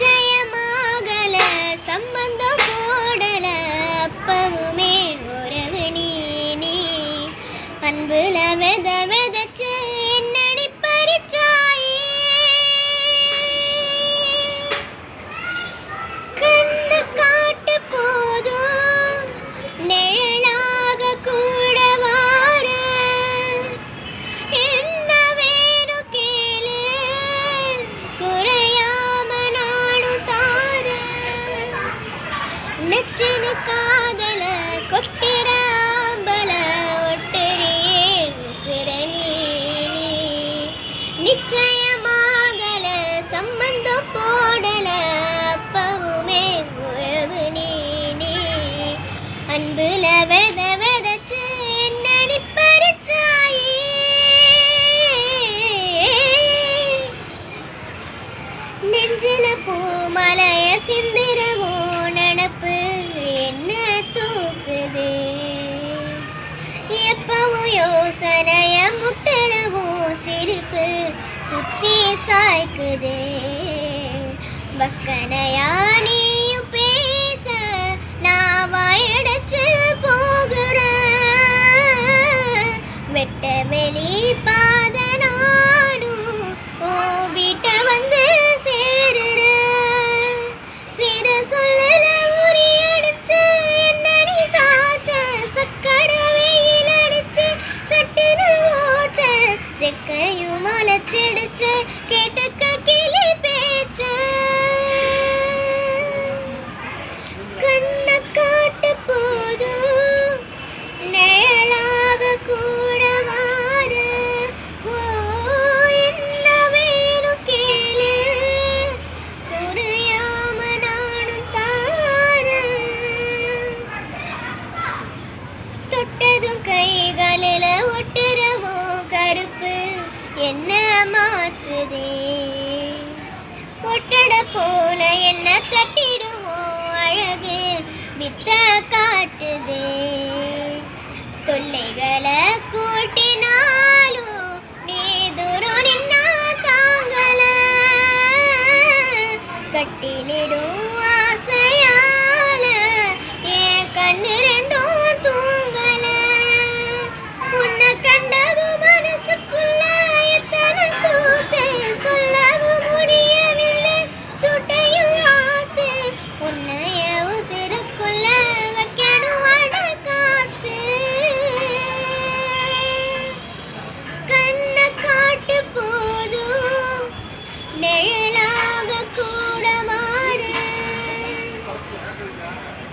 நிச்சயமாகல சம்பந்தம் போடல அப்பவுமே உறவு நீ அன்புல விதைச்சு என்னடி பறிச்சாயே கண்ணு காட்டு போதும் நிழலாக கூட வார என்ன வேணும் கேளு குறையாம நானும் தார நச்சினு காதல கொட்டிர ஆம்பல ஒட்டரியே உசிர நீ நிச்சயமாகல சம்பந்தம் போடல அப்பவுமே உறவு நீ அன்புல விதைச்சு என்னடி பறிச்சாயே நெஞ்சில பூமலைய சிந்திரவோ நடப்பு என்ன தூக்குது எப்பவும் யோசனைய முட்டரவோ சிரிப்பு குத்தி சாய்க்குதே வக்கனையா நீயும் பேச நான் வாயடைச்சு போகிற வெட்ட வெளி பாத நானும் ஓ வீட்ட வந்து சேருற சிற சொல்லல உரி அடிச்சு என்னடி சாச்ச சக்கர வெயில் அடிச்சு சட்டுன்னு ஓச்ச ரெக்கையும் முளைச்சிடுச்சு கேட்டுக்க கிளி பேச்ச கண்ண காட்டு போதும் நிழலாக கூட வார ஓ என்ன வேணும் கேளு குறையாம நானும் தார தொட்டதும் கைகளில ஒட்டுறவோ கருப்பு என்ன மாத்துதே ஒட்டட போல என்ன கட்டிடுவோம் அழகு வித்த காட்டுதே தொல்லைகளை